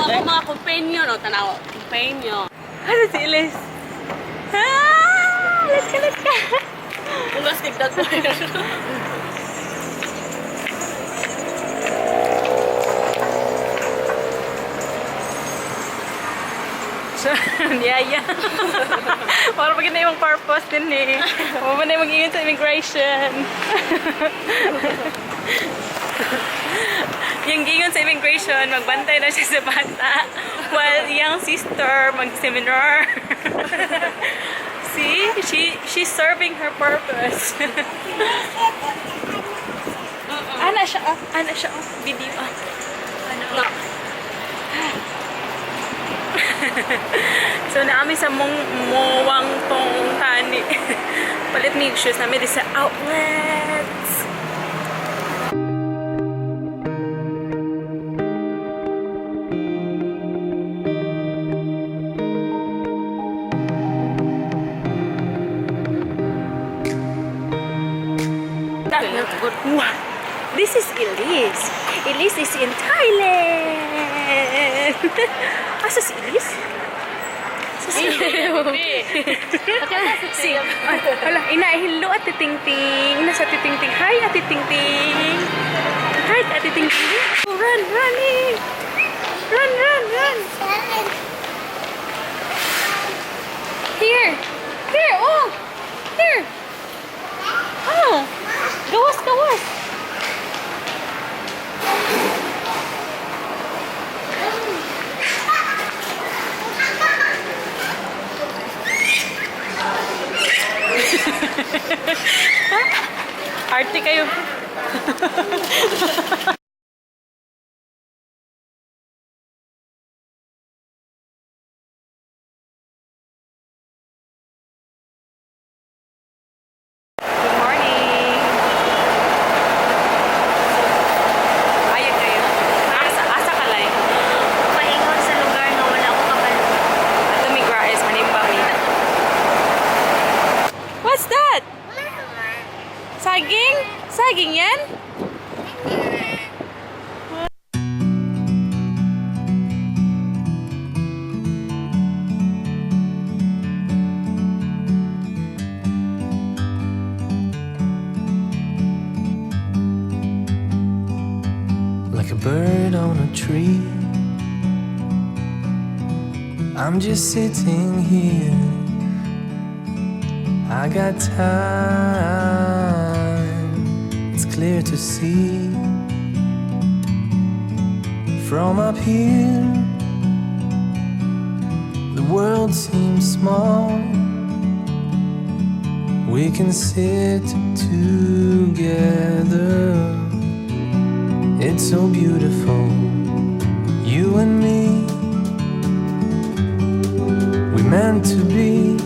ako mga companion. O, tanaw. Companion. Ano si Ilis? Let's go, let's go. Ulas tigdag ko. Niyaya. Para pag na yung purpose din eh. Huwag na yung mag-ingat sa immigration. Yung gingon sa immigration, magbantay na siya sa bata. While yung sister, mag-seminar. See? She's serving her purpose. Ana siya, video. Ano? So naami sa mowang tong tani. Palit mi shoes namin sa outlets. Wow. This is Elise. Elise is in Thailand. Asa si Elise? Si Hala, inahilo at titingting. Nasa titingting. Hi, ati tingting. Hi, ati tingting. Oh, run, running. Run, run, run. Here. Here, oh. Here. Oh. Gawas, gawas. Arte kayo. Saging? Saging yan? Like a bird on a tree, I'm just sitting here. I got time, it's clear to see. From up here, the world seems small. We can sit together. It's so beautiful, you and me. We meant to be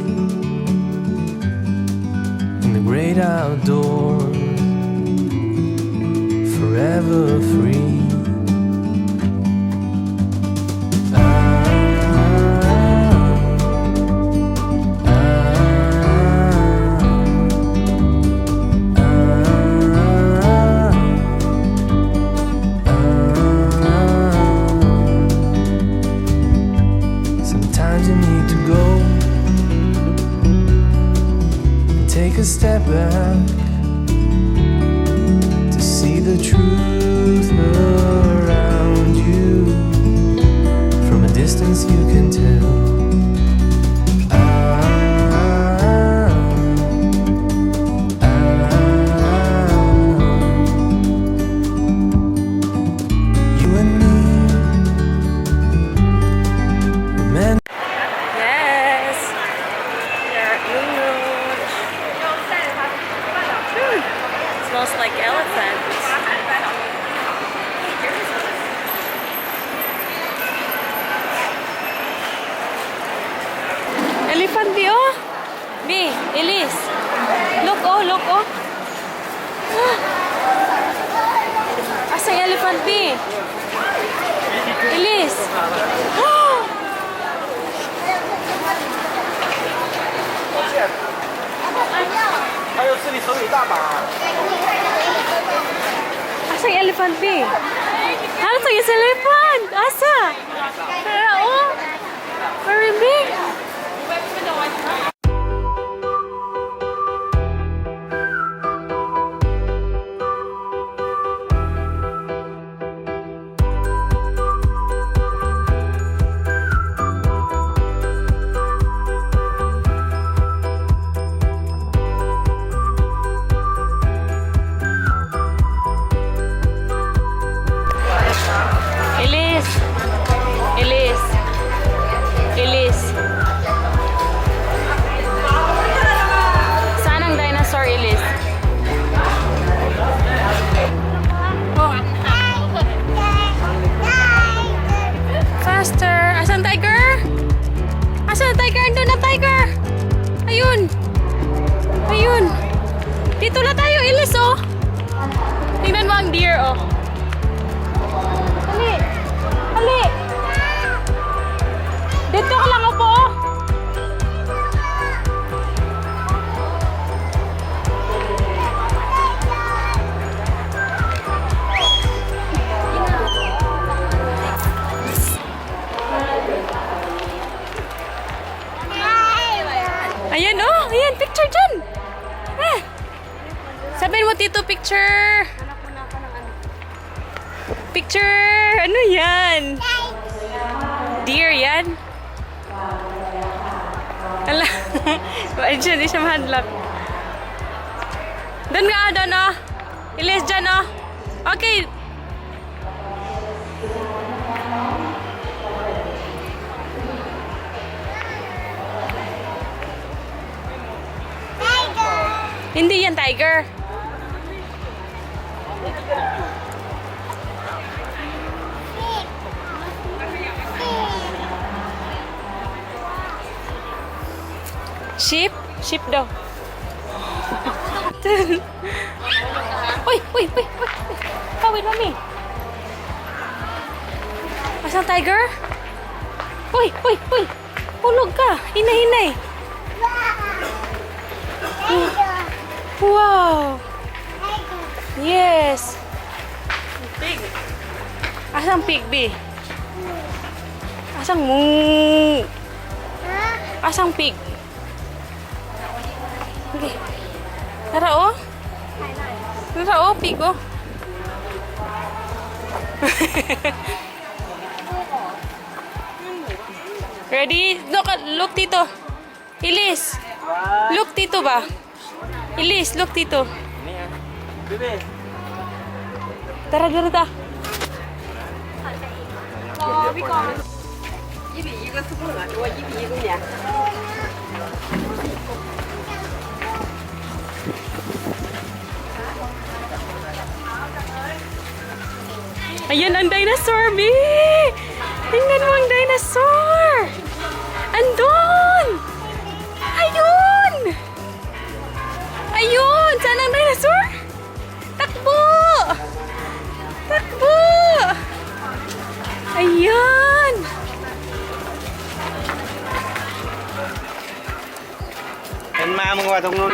in the great outdoors, forever free. Sometimes you need to go and take a step back to see the truth around you. From a distance you can tell. You and me, we're meant. Yes. They're huge. Smells like elephants. Elephant B, oh. B, Elise. Look, oh, look, oh. Asa yung elephant B? Elise. Oh. Asa yung elephant B? Ano to yung elephant? Asa? Tara, oh! Very big! Elise! Elise! Elise! Saan ang dinosaur, Elise? Oh. Faster! Asan tiger? Asan tiger? Andun na tiger! Ayun! Ayun! Dito na tayo, Elise, oh! Tingnan mo ang deer, oh! Ali! Ali! Dito ka lang upo! Ayan, oh! Ayan, picture dyan! Ah. Sabihin mo, Tito, picture! Picture! Ano yan? Deer yan? Ala. Diyan, di siya mahadlap. Doon nga, doon, oh. Ilis dyan, oh. Okay. Hindi yan tiger. Sheep? Sheep daw. Uy! Uy! Uy! Uy! Kawin, mami. Asang tiger? Uy! Uy! Uy! Hulog ka! Hinay-hinay! Wow! Yes! Pig. Asang pig, B? Asang moo? Asang pig? Okay. Tara, oh. Tara, oh, pig, oh. Ready? Look, Tito. Elise. Look, Tito ba? Elise, look, Tito. Tara, tara, tara. Ayan ang dinosaur, B! Tingnan mo ang dinosaur! Andun! Ayun! Ayun! Saan ang dinosaur? Takbo! Takbo! Ayan! Anh maมึงว่าตรงนู้น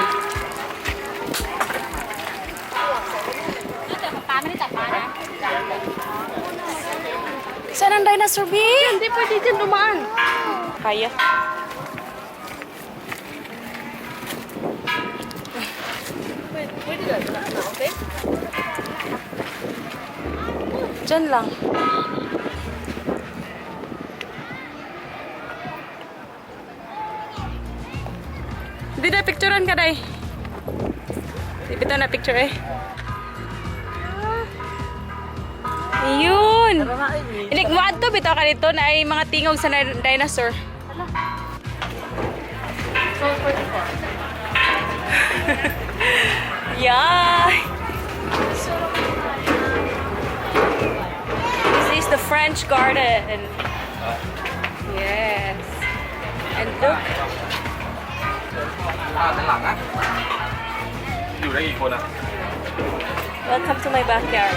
Saan ang dinosaur, B? Hindi pwede dyan dumaan. Kaya. Pwede dyan dumaan, okay? Diyan lang. Hindi na picturean ka, day. Dito na picture, eh. Ayun! Iligmuad to, bitaw ka dito na ay mga tingog sa dinosaur. Yeah! This is the French garden. Yes. And look. อยู่ได้กี่คนอ่ะ Welcome to my backyard.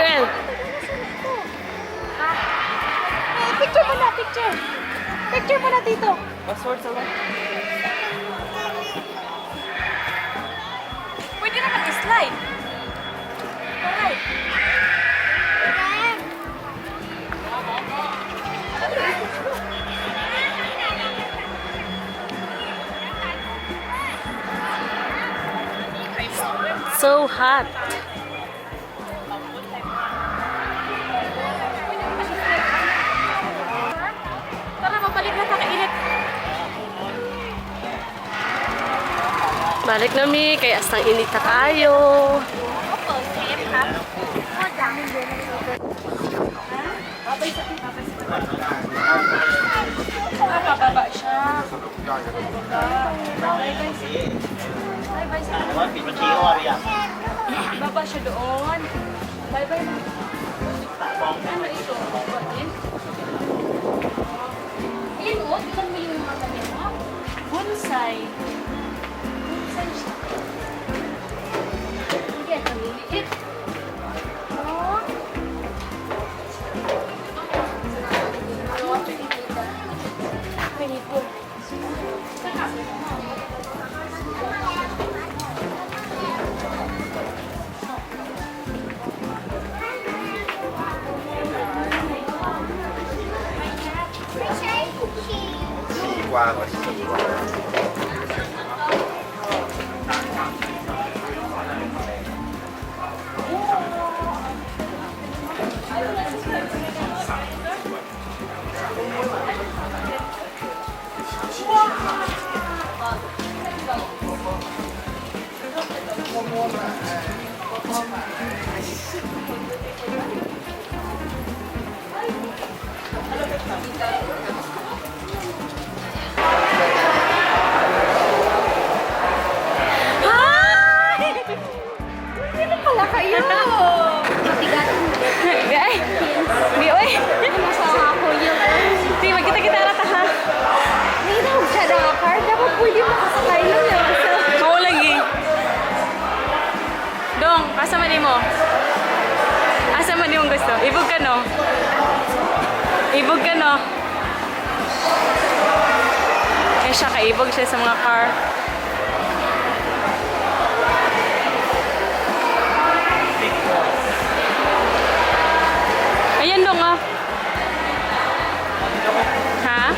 El. Picture mo na, picture. Picture mo na dito. Password sa Pwede naman i-slide. Alright. So hot. Tara, mabalik na kakainit. Balik na mi, kay astang init na kayo. Opo, safe ha? O, daming doon. Bababa siya. Bye-bye sa baba siya doon. Bye-bye na. Ano ito? Babain? Ayun o, tignan mo yung mga tanim mo. Bonsai. Bonsai siya. Hindi, ito liliit. Oh. Pinipon. Qua rồi. Pala kayo! Ay! Di, oy! Masawa ako yun. Di, magkita-kita rata ha? Hindi na, siya na nga car. Dapat pwede makasakay lang yan. Oo lagi. Dong, asa man mo? Asa man yung gusto? Ibog ka no? Ibog ka no? Eh siya, kaibog siya sa mga car. Ayan dong ah. Ha?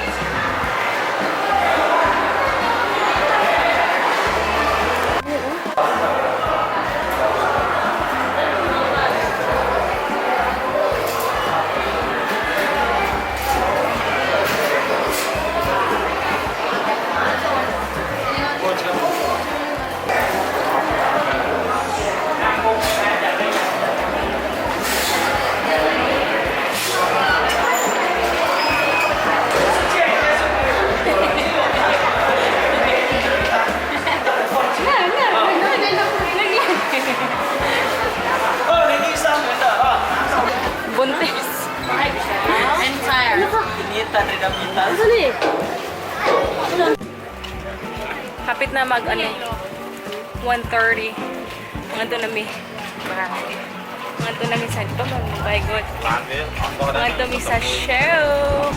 Buntis. I'm tired. Sali. Kapit na mag ano 1:30. Mga to nami. Mga to nami sa ito. My God. Mga to nami sa show.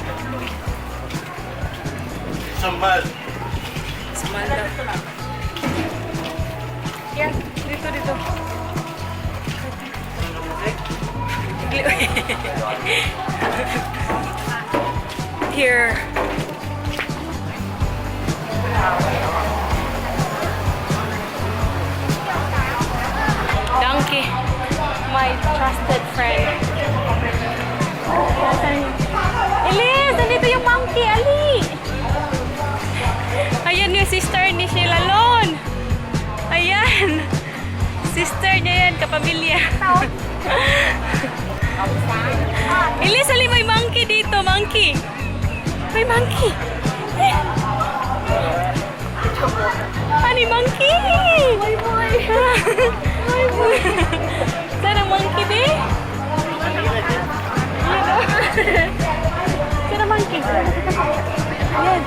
Sambal. Sambal daw. Yan. Dito, dito. Here. Donkey, my trusted friend. Elise, nandito yung monkey, Ali. Ayan yung sister ni Sheila Lon. Ayan. Sister niya yan, kapamilya. Elise, ali may monkey dito, monkey. May monkey. Ani monkey. Boy, boy. Boy, boy. Sana monkey di? Sana monkey. Ayan.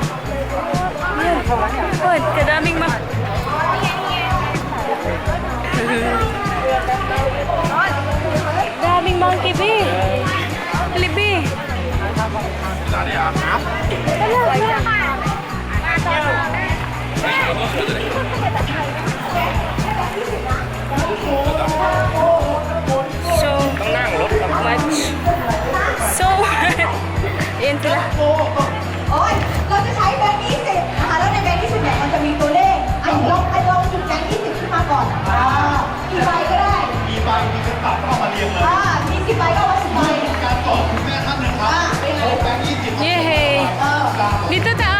Ayan. Oh, kadaming daming So much. So, ayan sila.โอ้ยเราจะใช้แบงค์20นะคะแล้วในแบงค์20เนี่ยมันจะมีตัวเลขลองหยิบแบงค์20ขึ้นมาก่อนกี่ใบก็ได้ มีใบมีกระตับเข้ามาเรียงเลย มี10 ใบก็เอา10 ใบ การตอบคุณแม่ท่านหนึ่งครับโอ้แบงค์20 Yay! Dito ta!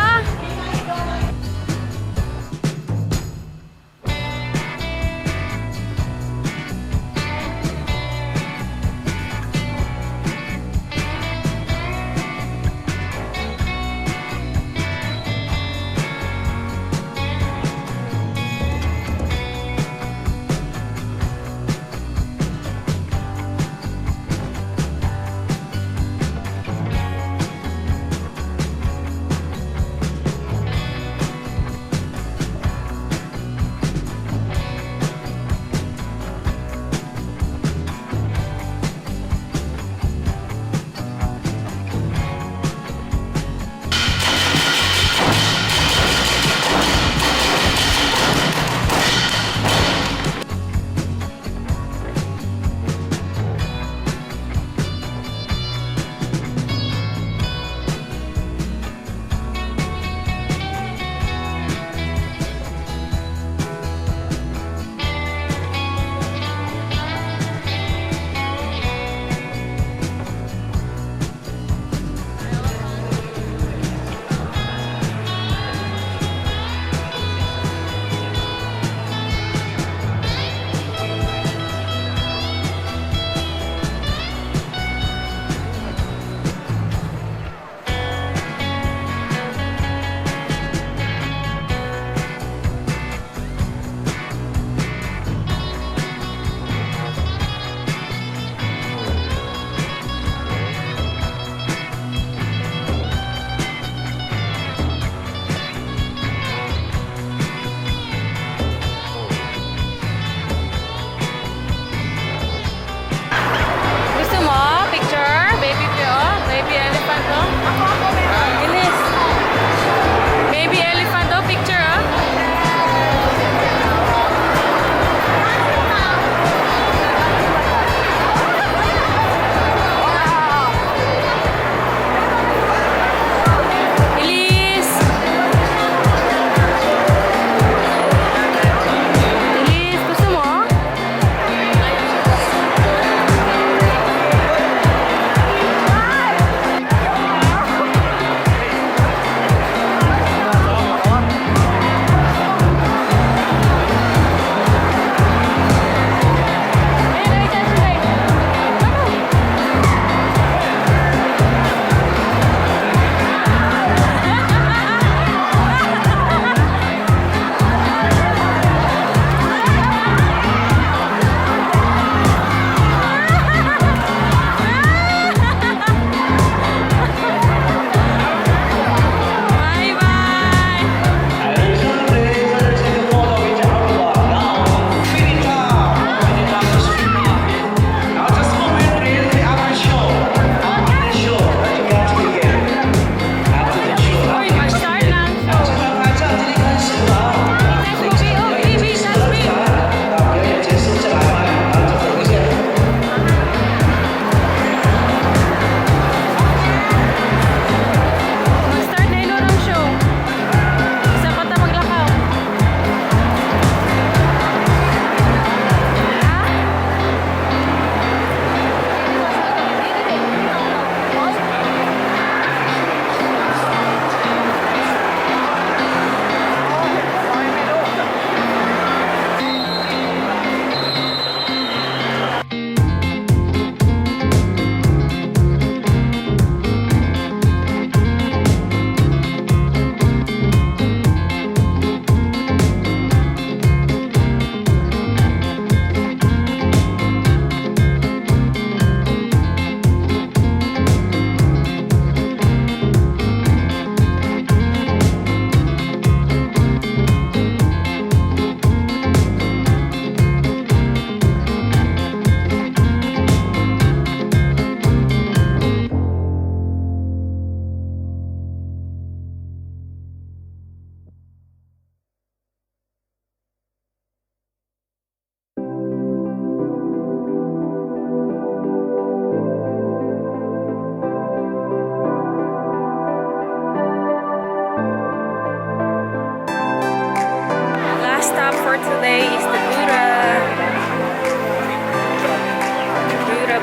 today is the Buddha.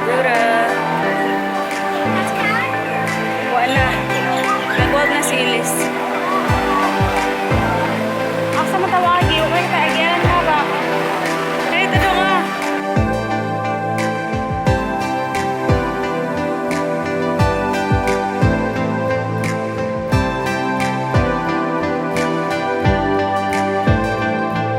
Buddha. Wala. Nagwag na si Ilis. Asa matawa